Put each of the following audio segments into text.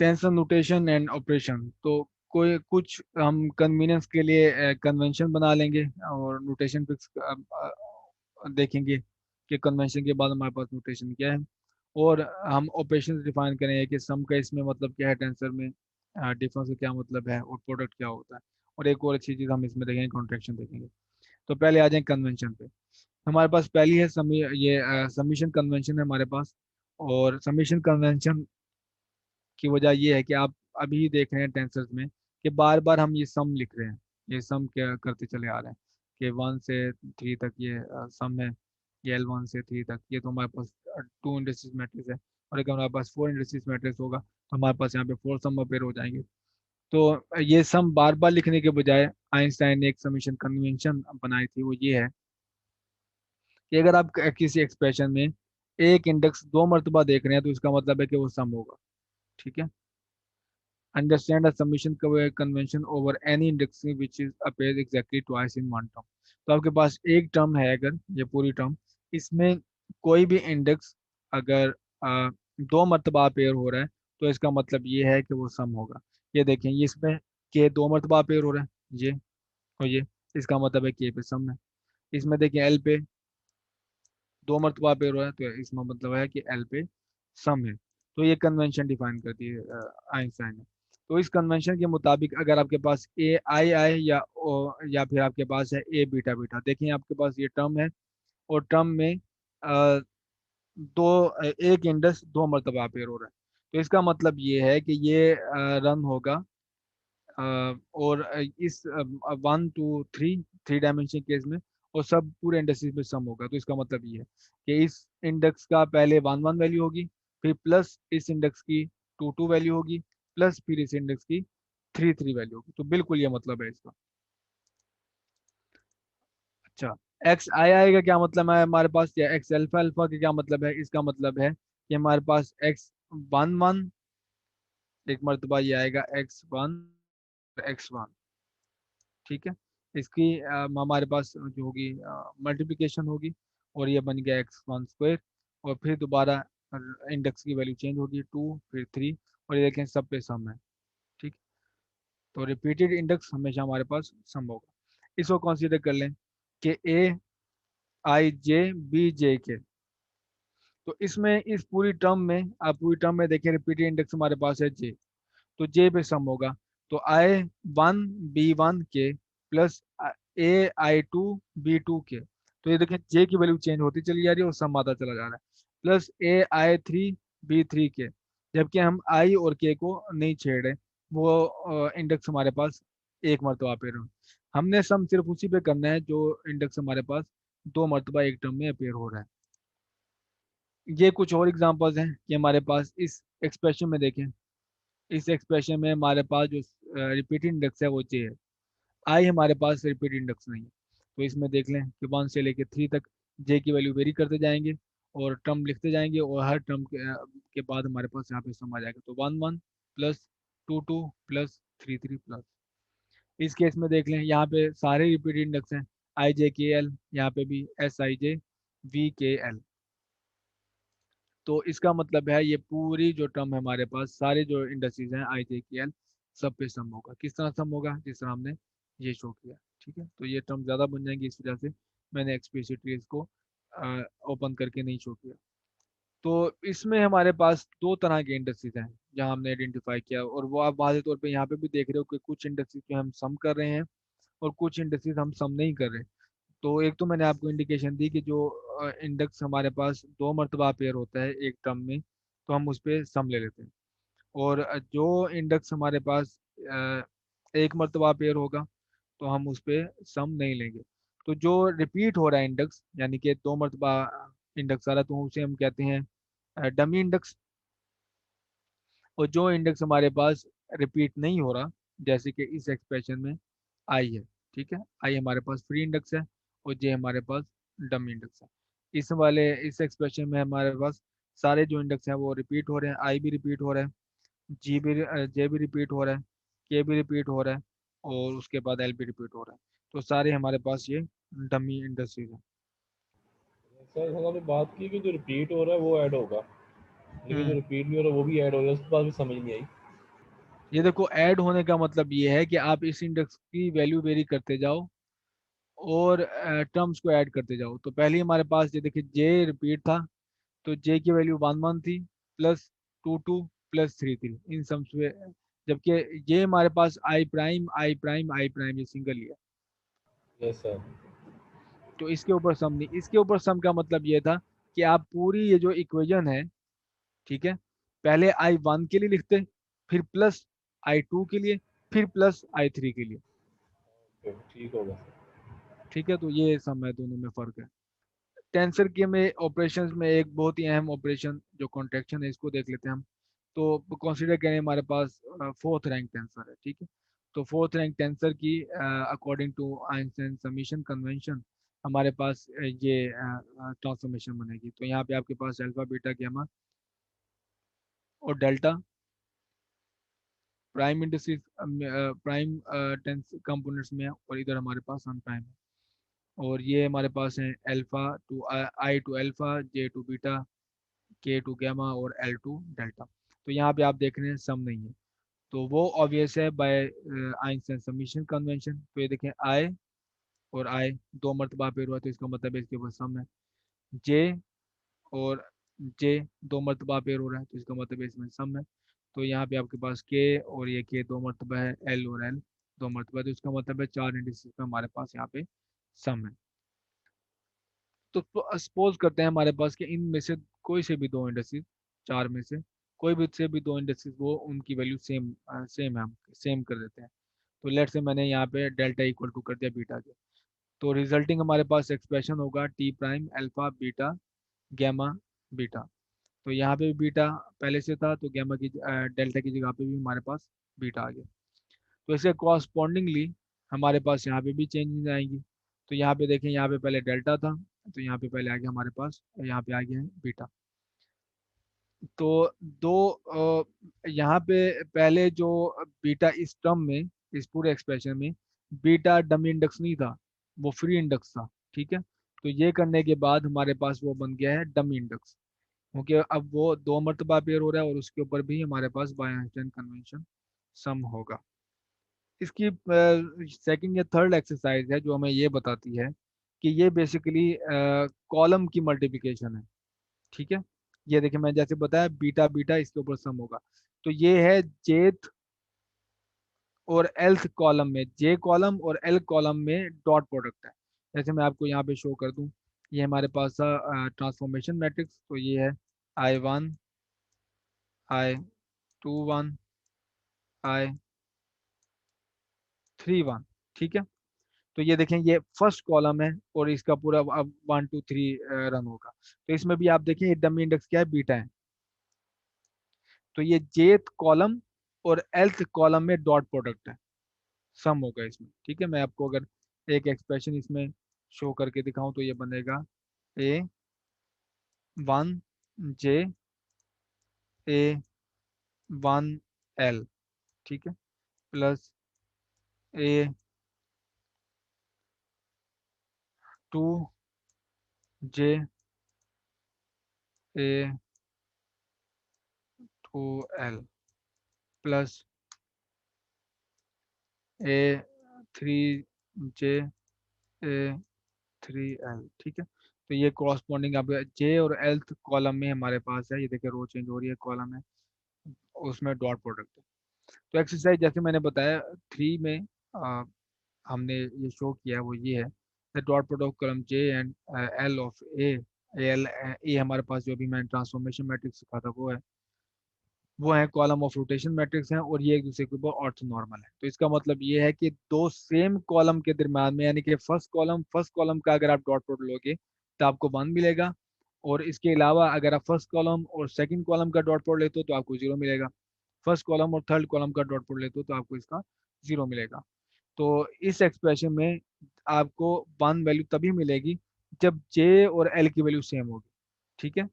Tensor notation and operation. तो कोई कुछ हम कन्वीनियंस के लिए कन्वेंशन बना लेंगे और नोटेशन फिक्स देखेंगे कि कन्वेंशन के बाद हमारे पास नोटेशन क्या है। और हम ऑपरेशन डिफाइन करेंगे कि सम का इसमें मतलब क्या है, टेंसर में डिफरेंस का क्या मतलब है और प्रोडक्ट क्या होता है। और एक और अच्छी चीज़ हम इसमें देखेंगे, कॉन्ट्रैक्शन देखेंगे। तो पहले आ जाए कन्वेंशन पे। हमारे पास पहली है ये सबमिशन कन्वेंशन है हमारे पास। और सबमिशन कन्वेंशन की वजह ये है कि आप अभी देख रहे हैं टेंसर्स में कि बार बार हम ये सम लिख रहे हैं। ये सम क्या करते चले आ रहे हैं कि 1 से 3 तक ये सम है। ये L1 से 3 तक ये तो हमारे पास 2 इंडस्ट्रीज मैट्रिक्स है। और अगर हमारे पास 4 इंडस्ट्रीज मैट्रिक्स होगा तो हमारे पास यहाँ पे 4 सम अपेयर हो जाएंगे। तो ये सम बार बार लिखने के बजाय आइंस्टाइन ने एक समीशन कन्वेंशन बनाई थी, वो ये है कि अगर आप किसी एक्सप्रेशन में एक इंडेक्स 2 मरतबा देख रहे हैं तो इसका मतलब है कि वो सम होगा। ठीक है। Understand a summation convention over any index which is appears exactly twice in one term। तो आपके पास एक टर्म है, अगर ये पूरी टर्म, इसमें कोई भी इंडेक्स अगर 2 मरतबा अपेयर हो रहा है तो इसका मतलब ये है कि वो सम होगा। ये देखें, ये इसमें के 2 मरतबा अपेयर हो रहा है, ये और ये, इसका मतलब है के पे सम है। इसमें देखें एल पे 2 मरतबा अपेयर हो रहा है तो इसका मतलब है कि एल पे सम है। तो ये कन्वेंशन डिफाइन करती है आइंस्टाइन ने। तो इस कन्वेंशन के मुताबिक अगर आपके पास ए आई आई या फिर आपके पास है ए बीटा बीटा, देखिए आपके पास ये टर्म है और टर्म में अ, एक इंडेक्स 2 मरतबा अपेयर हो रहा है। तो इसका मतलब ये है कि ये रन होगा और इस 1 2 3 3 डायमेंशन केस में, और सब पूरे इंडेक्सेस में सम होगा। तो इसका मतलब ये है कि इस इंडेक्स का पहले 1 1 वैल्यू होगी, फिर प्लस इस इंडेक्स की 2 2 वैल्यू होगी, प्लस फिर इस इंडेक्स की 3 3 वैल्यू होगी। तो बिल्कुल ये मतलब है इसका। अच्छा, एक्स आई आई का क्या मतलब है हमारे पास, या एक्स अल्फा अल्फा का क्या मतलब है? इसका मतलब है कि हमारे पास एक्स 1 1 एक मरतबा ये आएगा x1 ठीक है। इसकी हमारे पास जो होगी मल्टीप्लिकेशन होगी और ये बन गया x1 स्क्वायर। और फिर दोबारा इंडेक्स की वैल्यू चेंज होगी 2 फिर 3, और ये देखें सब पे सम है। ठीक। तो रिपीटेड इंडेक्स हमेशा हमारे पास सम होगा। इसको कंसीडर कर लें कि ए आई जे बी जे के। तो इसमें इस पूरी टर्म में, आप पूरी टर्म में देखें रिपीटेड इंडेक्स हमारे पास है जे, तो जे पे सम होगा। तो I1 B1 के प्लस AI2 B2 के। तो ये देखें जे की वैल्यू चेंज होती चली जा रही है और सम आता चला जा रहा है। प्लस AI3 B3 के, जबकि हम आई और के को नहीं छेड़ रहे, वो इंडेक्स हमारे पास एक मरतबा अपेयर हो। हमने सम सिर्फ उसी पे करना है जो इंडेक्स हमारे पास 2 मरतबा एक टर्म में अपेयर हो रहा है। ये कुछ और एग्जांपल्स हैं कि हमारे पास इस एक्सप्रेशन में देखें। इस एक्सप्रेशन में हमारे पास जो रिपीटेड इंडेक्स है वो जे है। आई हमारे पास रिपीटेड इंडेक्स नहीं है। तो इसमें देख लें कि 1 से लेकर 3 तक जे की वैल्यू वेरी करते जाएंगे और टर्म लिखते जाएंगे, और हर टर्म के बाद हमारे पास यहाँ पे सम आ जाएगा। तो 1 1 प्लस 2 2 प्लस 3 3 प्लस। इस केस में देख लें, यहाँ पे सारे रिपीटेड इंडेक्स हैं, आई जे के एल, यहाँ पे भी SIJ V K L। तो इसका मतलब है ये पूरी जो टर्म है हमारे पास, सारे जो इंडस्ट्रीज हैं IJKL, सब पे सम होगा। किस तरह सम होगा? जिस तरह हमने ये शो किया। ठीक है। तो ये टर्म ज़्यादा बन जाएंगी, इस वजह से मैंने एक्सप्लिसिटली इसको ओपन करके नहीं शो किया। तो इसमें हमारे पास दो तरह के इंडस्ट्रीज हैं जहाँ हमने आइडेंटिफाई किया, और वो आप वाज़े तौर पे यहाँ पे भी देख रहे हो कि कुछ इंडस्ट्रीज पे हम सम कर रहे हैं और कुछ इंडस्ट्रीज हम सम नहीं कर रहे। तो एक तो मैंने आपको इंडिकेशन दी कि जो इंडेक्स हमारे पास 2 मरतबा पेयर होता है एक टर्म में, तो हम उस पर सम ले लेते हैं। और जो इंडेक्स हमारे पास 1 मरतबा पेयर होगा तो हम उस पर सम नहीं लेंगे। तो जो रिपीट हो रहा है इंडेक्स, यानी कि 2 मरतबा इंडेक्स आ रहा है, तो उसे हम कहते हैं डमी इंडेक्स। और जो इंडेक्स हमारे पास रिपीट नहीं हो रहा, जैसे कि इस एक्सप्रेशन में आई है, ठीक है, आई हमारे पास फ्री इंडेक्स है और जे हमारे पास डम इंडेक्स है। इस एक्सप्रेशन में हमारे पास सारे जो इंडेक्स हैं वो रिपीट हो रहे हैं, आई भी रिपीट हो रहा है, जे भी रिपीट हो रहा है, के भी रिपीट हो रहा है, और उसके बाद एल भी रिपीट हो रहा है। तो सारे हमारे पास ये डमी इंडस्ट्रीज हैं। सर सर आपने बात की कि जो रिपीट हो रहा है वो ऐड होगा, लेकिन जो हम्म। रिपीट नहीं हो रहा वो भी ऐड हो रहा है, उसकी बात भी समझ नहीं आई। ये देखो, ऐड होने का मतलब ये है कि आप इस इंडेक्स की वैल्यू वेरी करते जाओ और टर्म्स को ऐड करते जाओ। तो पहले हमारे पास ये देखिए जे रिपीट था, तो जे की वैल्यू 1 1 थी, प्लस 2 2 प्लस 3 3 इन सम्स में। जबकि ये हमारे पास I prime I prime I prime ये सिंगल ही है, यस सर। तो इसके ऊपर सम नहीं। इसके ऊपर सम का मतलब ये था कि आप पूरी ये जो इक्वेशन है, ठीक है, पहले I1 के लिए लिखते, फिर प्लस I2 के लिए, फिर प्लस I3 के लिए। ठीक होगा। ठीक है, तो ये सम है, दोनों में फर्क है। टेंसर के में ऑपरेशंस में एक बहुत ही अहम ऑपरेशन जो कॉन्ट्रैक्शन है, इसको देख लेते हैं हम। तो कंसीडर करें हमारे पास फोर्थ रैंक टेंसर है, ठीक है। तो फोर्थ रैंक टेंसर की according to Einstein summation convention हमारे पास ये ट्रांसफॉर्मेशन बनेगी। तो यहाँ पे आपके पास अल्फा बीटा गैमा और delta prime industries prime tense components में है, और इधर हमारे पास अन प्राइम है। और ये हमारे पास है alpha to I to alpha, J to beta, K to gamma और एल टू डेल्टा। तो यहाँ पे आप देख रहे हैं सम नहीं है, तो वो ऑब्वियस है बाय आइंस्टाइन समीशन कन्वेंशन। तो ये देखें आई और आई दो मरतबा पे हुआ, तो इसका मतलब है इसके ऊपर सम है। जे और जे दो मरतबा पेयर हो रहा है, तो इसका मतलब है इसमें सम है। तो यहाँ पे आपके पास के और ये के दो मरतबा है, एल और एल दो मरतबा, तो इसका मतलब है चार इंडिसेस में हमारे पास यहाँ पे सम है। तो सपोज करते हैं हमारे पास कि इनमें से कोई से भी दो इंडिसेस, चार में से कोई भी से भी दो इंडिसेस, वो उनकी वैल्यू सेम सेम है, हम सेम कर देते हैं। तो लेट से मैंने यहाँ पे डेल्टा इक्वल टू कर दिया बीटा के, तो रिजल्टिंग हमारे पास एक्सप्रेशन होगा T prime alpha beta gamma beta. तो यहाँ पे भी बीटा पहले से था, तो गैमा की डेल्टा की जगह पे भी हमारे पास बीटा आ गया। तो इसके कॉरस्पॉन्डिंगली हमारे पास यहाँ पे भी चेंजेस आएंगी। तो यहाँ पे देखें, यहाँ पे पहले डेल्टा था, तो यहाँ पे पहले आ गया हमारे पास, यहाँ पे आ गया है बीटा। तो दो यहाँ पे पहले जो बीटा इस टर्म में, इस पूरे एक्सप्रेशन में बीटा डमी इंडेक्स नहीं था, वो फ्री इंडेक्स था, ठीक है। तो ये करने के बाद हमारे पास वो बन गया है डमी इंडेक्स, क्योंकि अब वो दो मरतबा पेयर हो रहा है और उसके ऊपर भी हमारे पास बाय आइंस्टाइन कन्वेंशन सम होगा। इसकी सेकंड या थर्ड एक्सरसाइज है जो हमें ये बताती है कि ये बेसिकली कॉलम की मल्टीप्लिकेशन है, ठीक है। ये देखिए, मैं जैसे बताया बीटा बीटा इसके ऊपर सम होगा। तो ये है जेथ और एल्थ कॉलम में, जे कॉलम और एल कॉलम में डॉट प्रोडक्ट है। जैसे मैं आपको यहाँ पे शो कर दूं, ये हमारे पास था ट्रांसफॉर्मेशन मैट्रिक्स, तो ये है I1 I 2 1 I 3 1, ठीक है। तो ये देखें, ये फर्स्ट कॉलम है और इसका पूरा अब 1 2 3 रन होगा। तो इसमें भी आप देखें, ये डमी इंडेक्स क्या है, बीटा है। तो ये जेथ कॉलम और एल्थ कॉलम में डॉट प्रोडक्ट है, सम होगा इसमें, ठीक है। मैं आपको अगर एक एक्सप्रेशन इसमें शो करके दिखाऊं, तो ये बनेगा A 1 J A 1 L, ठीक है, plus A 2 J A 2 L, plus A 3 J A 3 L, ठीक है। तो ये कॉरस्पॉन्डिंग आप जे और एल्थ कॉलम में हमारे पास है, ये देखिए रो चेंज हो रही है, कॉलम है, उसमें डॉट प्रोडक्ट है। तो एक्सरसाइज जैसे मैंने बताया 3 में हमने ये शो किया है, वो ये है the dot product column J and L of A, L A हमारे पास जो भी मैंने ट्रांसफॉर्मेशन मैट्रिक्स सिखा था वो है कॉलम ऑफ रोटेशन मैट्रिक्स हैं, और ये एक दूसरे के ऊपर ऑर्थोनॉर्मल है। तो इसका मतलब ये है कि दो सेम कॉलम के दरम्यान में, यानी कि फर्स्ट कॉलम का अगर आप डॉट प्रोडक्ट लोगे तो आपको 1 मिलेगा, और इसके अलावा अगर आप फर्स्ट कॉलम और सेकंड कॉलम का डॉट प्रोडक्ट लेते हो तो आपको 0 मिलेगा। फर्स्ट कॉलम और थर्ड कॉलम का डॉट प्रोडक्ट लेते हो तो आपको इसका 0 मिलेगा। तो इस एक्सप्रेशन में आपको 1 वैल्यू तभी मिलेगी जब जे और एल की वैल्यू सेम होगी, ठीक है।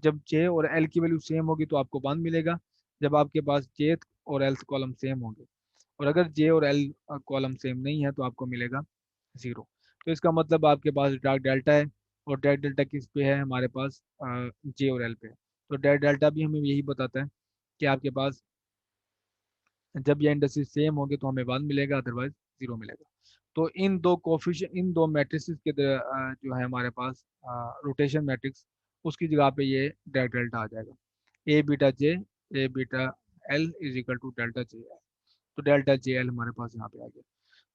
जब जे और एल की वैल्यू सेम होगी तो आपको 1 मिलेगा, जब आपके पास जेथ और एल्थ कॉलम सेम होंगे। और अगर जे और एल कॉलम सेम नहीं है तो आपको मिलेगा 0। तो इसका मतलब आपके पास डार्क डेल्टा है, और डार्क डेल्टा किस पे है, हमारे पास जे और एल पे है। तो डार्क डेल्टा भी हमें यही बताता है कि आपके पास जब ये इंडस्ट्रीज सेम होंगे तो हमें 1 मिलेगा, अदरवाइज 0 मिलेगा। तो इन दो कोफिशिएंट, इन दो मैट्रिसेस के जो है हमारे पास रोटेशन मैट्रिक्स, उसकी जगह पे ये डेल्टा आ जाएगा। A beta J, A beta L is equal to delta J L. तो डेल्टा जे एल हमारे पास यहाँ पे आ गया।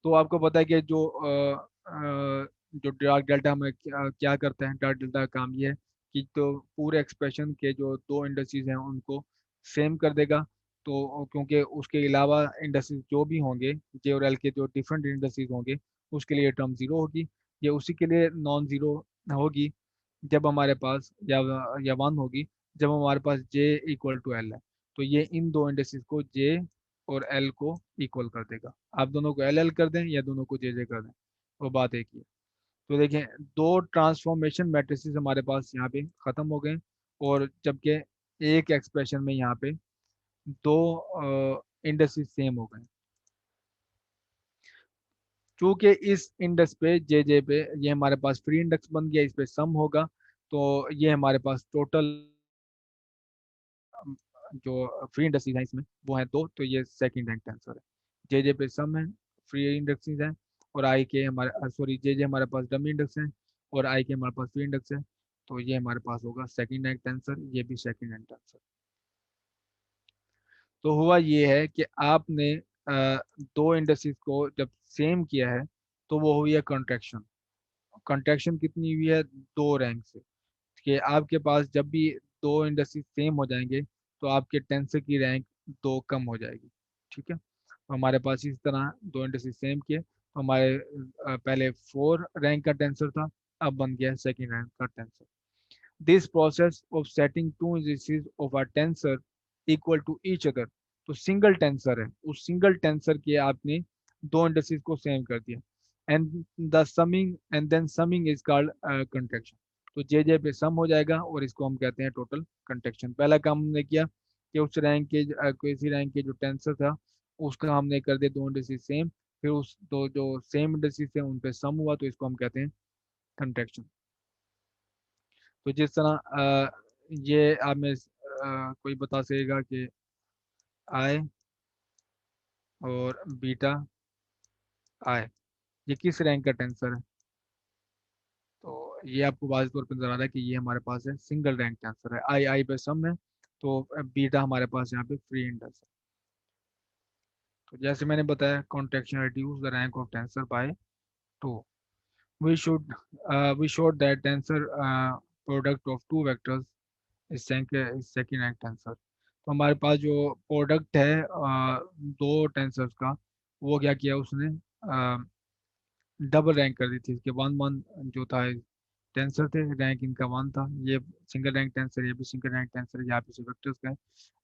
तो आपको पता है कि जो डार्क डेल्टा में क्या करता है, डार्क डेल्टा का काम ये है कि तो पूरे एक्सप्रेशन के जो दो इंडस्ट्रीज हैं उनको सेम कर देगा। तो क्योंकि उसके अलावा इंडस्ट्रीज जो भी होंगे, जे और एल के जो डिफरेंट इंडस्ट्रीज होंगे, उसके लिए टर्म जीरो होगी। ये उसी के लिए नॉन जीरो होगी जब हमारे पास या वन होगी जब हमारे पास जे इक्वल टू एल है। तो ये इन दो इंडस्ट्रीज को, जे और एल को इक्वल कर देगा। आप दोनों को एल एल कर दें या दोनों को जे कर दें, वो बात एक ही है। तो देखें, दो ट्रांसफॉर्मेशन मैट्रिसेस हमारे पास यहाँ पे खत्म हो गए, और जबकि एक एक्सप्रेशन में यहाँ पे दो इंडस्ट्रीज सेम हो गए। चूंकि इस इंडेक्स पे जे पे ये हमारे पास फ्री इंडेक्स बन गया, इस पे सम होगा, तो ये हमारे पास टोटल जो फ्री इंडस्ट्रीज हैं इसमें वो है दो, तो ये सेकंड रैंक टेंसर है। जे पे सम है, फ्री इंडेक्सेस हैं, और आई के हमारे सॉरी जे हमारे पास डमी इंडेक्स है, और आई के हमारे पास फ्री इंडेक्स है। तो ये हमारे पास होगा सेकंड रैंक टेंसर, ये भी सेकंड रैंक टेंसर। तो हुआ ये है कि आपने दो इंडस्ट्रीज को जब सेम किया है तो वो हुई है कंट्रैक्शन। कंट्रैक्शन कितनी हुई है, दो रैंक से। कि आपके पास जब भी दो इंडस्ट्री सेम हो जाएंगे तो आपके टेंसर की रैंक दो कम हो जाएगी। ठीक है, तो हमारे पास इस तरह दो इंडस्ट्री सेम किए, तो हमारे पहले 4 रैंक का टेंसर था, अब बन गया सेकंड रैंक का tensor. This process of setting two industries of a tensor equal to each other, तो सिंगल टेंसर है, उस सिंगल टेंसर के आपने दो इंडस्ट्रीज को सेम कर दिया। And the summing and then summing is called contraction. तो जे पे सम हो जाएगा और इसको हम कहते हैं टोटल कंट्रैक्शन। पहला काम हमने किया कि उस रैंक के किसी रैंक के जो टेंसर था उसका हमने कर दिया दो इंडस्ट्रीज सेम, फिर उस दो जो सेम इंडस्ट्रीज थे उन पे सम हुआ, तो इसको हम कहते हैं कंट्रैक्शन। तो जिस तरह ये आप में कोई बता सकेगा कि आई और बीटा आई ये किस रैंक का टेंसर है। तो ये आपको वाज़ तौर पर नजर आ रहा है कि ये हमारे पास है सिंगल रैंक टेंसर है, आई आई पे सम है, तो बीटा हमारे पास यहाँ पे फ्री इंडेक्स है। तो जैसे मैंने बताया, contraction reduce the rank of tensor by 2। We should we showed that tensor product of two vectors is second rank tensor. तो हमारे पास जो प्रोडक्ट है दो टेंसर्स का, वो क्या किया उसने, डबल रैंक कर दी थी। इसके वन वन जो था टेंसर थे, रैंक इनका वन था। ये सिंगल रैंक टेंसर, ये भी सिंगल रैंक टेंसर है, यहाँ पे से वेक्टर्स का है।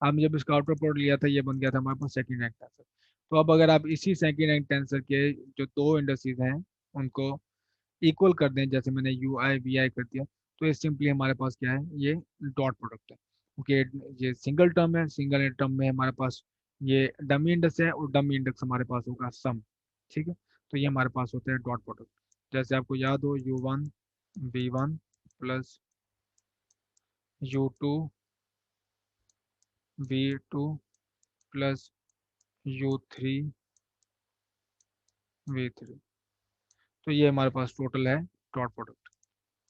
हमने जब इसका आउटर प्रोडक्ट लिया था ये बन गया था हमारे पास सेकंड रैंक टेंसर। तो अब अगर आप इसी सेकंड रैंक टेंसर के जो दो इंडस्ट्रीज हैं उनको इक्वल कर दें, जैसे मैंने यू आई वी आई कर दिया, तो ये सिंपली हमारे पास क्या है, ये डॉट प्रोडक्ट है। ओके, ये सिंगल टर्म है, सिंगल टर्म में हमारे पास ये डमी इंडेक्स है और डमी इंडेक्स हमारे पास होगा सम। ठीक है, तो ये हमारे पास होता है डॉट प्रोडक्ट। जैसे आपको याद हो, U one V one plus U two V two plus U three V three. तो ये हमारे पास टोटल है डॉट प्रोडक्ट।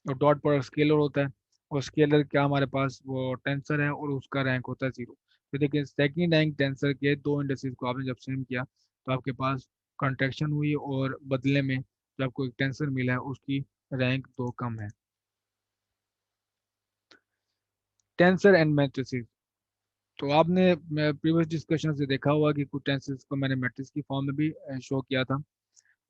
और डॉट प्रोडक्ट स्केलर होता है, और स्केलर क्या हमारे पास वो टेंसर है और उसका रैंक होता है जीरो। तो देखिए, सेकंड रैंक टेंसर के दो इंडेक्सेस को आपने जब सेम किया तो आपके पास कंट्रैक्शन हुई, और बदले में जो आपको एक टेंसर मिला है उसकी रैंक दो कम है। टेंसर एंड मैट्रिसेस, तो आपने प्रीवियस डिस्कशन से देखा हुआ कि कुछ टेंसेस को मैंने मैट्रिक्स की फॉर्म में भी शो किया था।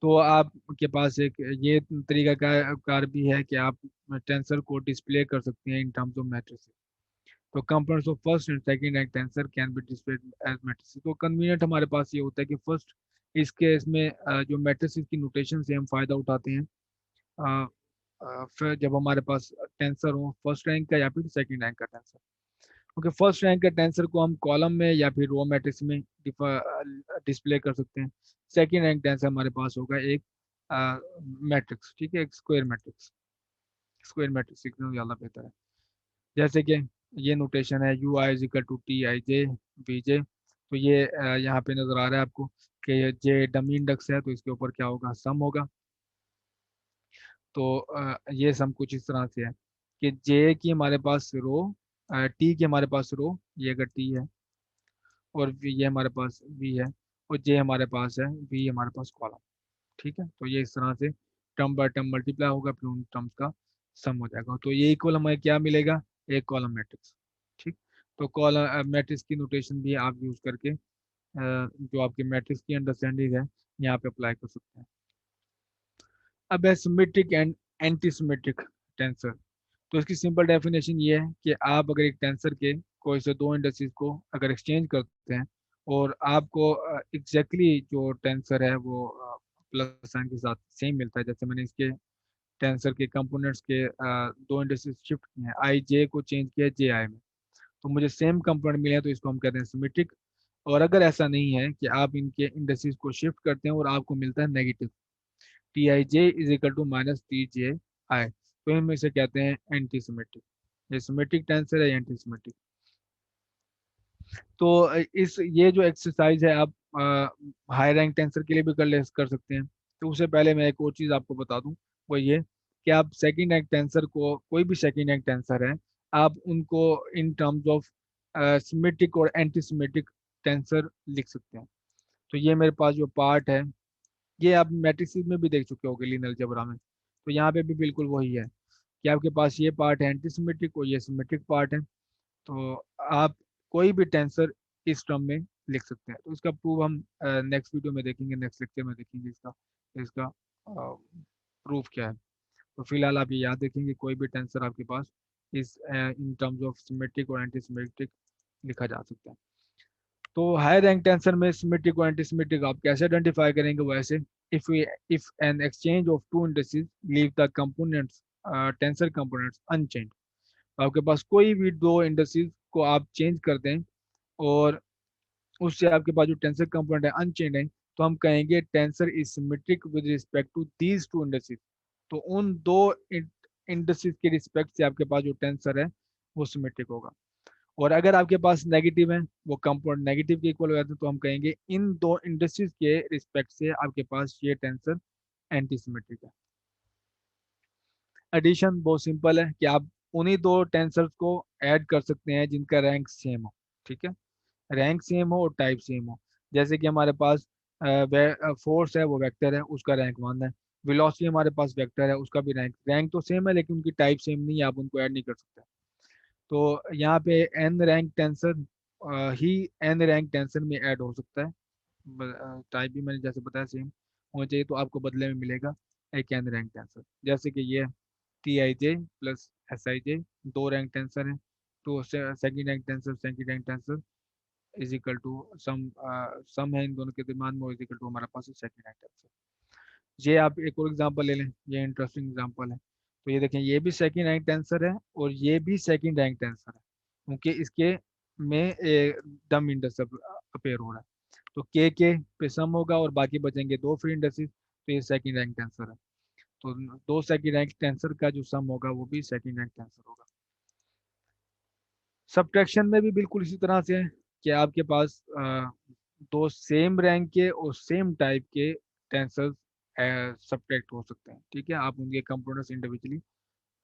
तो आपके पास एक ये तरीका कार भी है कि आप टेंसर को डिस्प्ले कर सकते हैं इन टर्म्स ऑफ मैट्रिसेस। तो components of first and second rank tensor can be displayed as matrices. तो कन्वीनियंट हमारे पास ये होता है कि फर्स्ट इस केस में जो मैट्रिसेस की नोटेशन से हम फायदा उठाते हैं फिर जब हमारे पास टेंसर हो फर्स्ट रैंक का या फिर सेकंड रैंक का टेंसर। क्योंकि फर्स्ट रैंक के टेंसर को हम कॉलम में या फिर रो मैट्रिक्स में डिस्प्ले कर सकते हैं। सेकंड रैंक टेंसर हमारे पास होगा एक मैट्रिक्स, ठीक है, एक स्क्वायर मैट्रिक्स। स्क्वायर मैट्रिक्स सीखना ज़्यादा बेहतर है। जैसे कि ये नोटेशन है, U I is equal to T I J V J, तो ये यहाँ पे नजर आ रहा है आपको कि जे डमी इंडेक्स है, तो इसके ऊपर क्या होगा, सम होगा। तो ये सम कुछ इस तरह से है कि जे की हमारे पास रो, टी की हमारे पास रो, ये अगर टी है, और ये हमारे पास वी है, और जे हमारे पास है, वी हमारे पास कॉलम। ठीक है, तो ये इस तरह से टर्म बाय टर्म मल्टीप्लाई होगा, फिर उन टर्म्स का सम हो जाएगा। तो ये इक्वल हमें क्या मिलेगा, एक कॉलम मैट्रिक्स। ठीक, तो कॉलम मैट्रिक्स की नोटेशन भी आप यूज करके जो आपकी मैट्रिक्स की अंडरस्टैंडिंग है यहाँ पे अप्लाई कर सकते हैं। अब है symmetric and anti symmetric tensor. तो इसकी सिंपल डेफिनेशन ये है कि आप अगर एक टेंसर के कोई से दो इंडस्ट्रीज को अगर एक्सचेंज करते हैं, और आपको एग्जैक्टली जो टेंसर है वो प्लस साइन के साथ सेम मिलता है, जैसे मैंने इसके टेंसर के कंपोनेंट्स के दो इंडस्ट्रीज शिफ्ट किए हैं, आई जे को चेंज किया जे आई में, तो मुझे सेम कंपोनेंट मिले हैं, तो इसको हम कहते हैं सिमेट्रिक। और अगर ऐसा नहीं है कि आप इनके इंडस्ट्रीज को शिफ्ट करते हैं और आपको मिलता है negative, T I J is equal to minus T J I, तो हम इसे कहते हैं एंटी सिमेट्रिक। ये सिमेट्रिक टेंसर है, एंटी सिमेट्रिक। तो इस ये जो एक्सरसाइज है आप हाई रैंक टेंसर के लिए भी कर सकते हैं। तो उससे पहले मैं एक और चीज़ आपको बता दूं, वो ये कि आप सेकंड रैंक टेंसर को, कोई भी सेकंड रैंक टेंसर है, आप उनको इन टर्म्स ऑफ सिमेट्रिक और एंटी सिमेट्रिक टेंसर लिख सकते हैं। तो ये मेरे पास जो पार्ट है, ये आप मैट्रिसेस में भी देख चुके होंगे लीनियर अलजेब्रा में, तो यहाँ पे भी बिल्कुल वही है कि आपके पास ये पार्ट है एंटी सिमेट्रिक और ये सिमेट्रिक पार्ट है। तो आप कोई भी टेंसर इस टर्म में लिख सकते हैं। तो इसका प्रूफ हम नेक्स्ट वीडियो में देखेंगे, नेक्स्ट लेक्चर में देखेंगे इसका इसका प्रूफ क्या है। तो फिलहाल आप ये याद रखेंगे, कोई भी टेंसर आपके पास is in terms of symmetric और एंटी सिमेट्रिक लिखा जा सकता है। तो हाई रैंक टेंसर में सिमेट्रिक और एंटी सिमेट्रिक आप कैसे आइडेंटिफाई करेंगे, वैसे if an exchange of two indices leave the components tensor components unchanged, आपके पास कोई भी दो इंडिसेस को आप चेंज कर दें और उससे आपके पास जो टेंसर कंपोनेंट है अनचेंज है, तो हम कहेंगे tensor is symmetric with respect to these two indices. तो उन दो इंडिसेस के रिस्पेक्ट से आपके पास जो टेंसर है वो सिमेट्रिक होगा। और अगर आपके पास नेगेटिव है, वो कंपोनेंट नेगेटिव के इक्वल हो जाते हैं, तो हम कहेंगे इन दो इंडिसेस के रिस्पेक्ट से आपके पास ये टेंसर एंटी सिमेट्रिक है। एडिशन बहुत सिंपल है कि आप उन्हीं दो टेंसर्स को ऐड कर सकते हैं जिनका रैंक सेम हो। ठीक है, रैंक सेम हो और टाइप सेम हो। जैसे कि हमारे पास फोर्स है, वो वेक्टर है, उसका रैंक 1 है। वेलोसिटी हमारे पास वेक्टर है, उसका भी रैंक रैंक तो सेम है, लेकिन उनकी टाइप सेम नहीं है, आप उनको ऐड नहीं कर सकते। तो यहाँ पे एन रैंक टेंसर ही एन रैंक टेंसर में ऐड हो सकता है। टाइप भी मैंने जैसे बताया सेम होना चाहिए, तो आपको बदले में मिलेगा एक एन रैंक टेंसर, जैसे कि ये T I J plus S I J, दो रैंक टेंसर है। तो second rank tensor second rank tensor is equal to sum, sum है इन दोनों के दिमाग में, इज इक्वल टू हमारे पास सेकंड रैंक टेंसर। ये आप एक और एग्जांपल ले लें, ये इंटरेस्टिंग एग्जांपल है। तो ये देखें, ये भी सेकंड रैंक टेंसर है और ये भी सेकंड रैंक टेंसर है, क्योंकि इसके में डम इंडेक्स अपेयर हो रहा है। तो के पे सम होगा और बाकी बचेंगे दो फ्री इंडेक्सेस, तो ये सेकंड रैंक टेंसर है। तो दो सेकंड रैंक टेंसर का जो सम होगा वो भी सेकंड रैंक टेंसर होगा। सब्ट्रैक्शन में भी बिल्कुल इसी तरह से है कि आपके पास दो सेम रैंक के और सेम टाइप के टेंसर्स सब्ट्रैक्ट हो सकते हैं। ठीक है, आप उनके कंपोनेंट्स इंडिविजुअली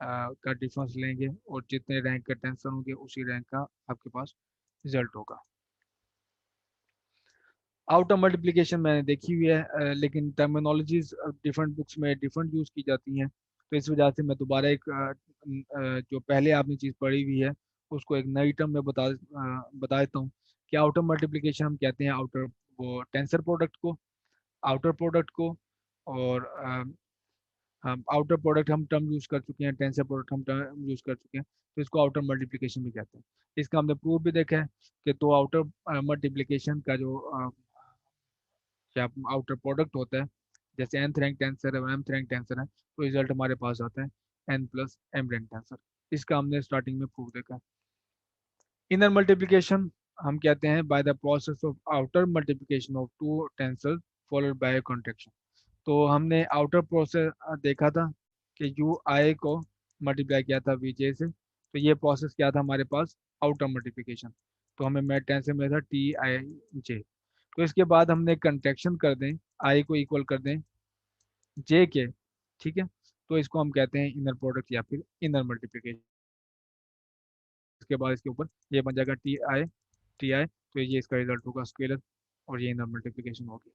का डिफरेंस लेंगे और जितने रैंक के टेंसर होंगे उसी रैंक का आपके पास रिजल्ट होगा। आउटर मल्टीप्लिकेशन मैंने देखी हुई है, लेकिन टर्मिनोलॉजीज डिफरेंट बुक्स में डिफरेंट यूज़ की जाती हैं, तो इस वजह से मैं दोबारा एक जो पहले आपने चीज़ पढ़ी हुई है उसको एक नई टर्म में बता देता हूँ कि आउटर मल्टीप्लिकेशन हम कहते हैं आउटर वो टेंसर प्रोडक्ट को, आउटर प्रोडक्ट को। और हम आउटर प्रोडक्ट हम टर्म यूज़ कर चुके हैं, टेंसर प्रोडक्ट हम टर्म यूज़ कर चुके हैं, तो इसको आउटर मल्टीप्लिकेशन भी कहते हैं। इसका हमने प्रूफ भी देखा है कि दो आउटर मल्टीप्लिकेशन का जो क्या आउटर प्रोडक्ट होता है, जैसे nth रैंक टेंसर है, mth रैंक टेंसर है, तो रिजल्ट हमारे पास आता है n plus m rank tensor. इसका हमने स्टार्टिंग में प्रूफ देखा है। इनर मल्टीप्लिकेशन हम कहते हैं by the process of outer multiplication of two tensor followed by contraction. तो हमने आउटर प्रोसेस देखा था कि यू आई को मल्टीप्लाई किया था वी जे से, तो ये प्रोसेस क्या था हमारे पास, आउटर मल्टीप्लिकेशन। तो हमें मैट 10 से मिला था टी आई जे। तो इसके बाद हमने कंट्रैक्शन कर दें, आई को इक्वल कर दें जे के, ठीक है। तो इसको हम कहते हैं इनर प्रोडक्ट या फिर इनर मल्टीप्लिकेशन। इसके बाद इसके ऊपर ये बन जाएगा टी आई, तो ये इसका रिजल्ट होगा स्केलर, और ये इनर मल्टीप्लिकेशन होगी।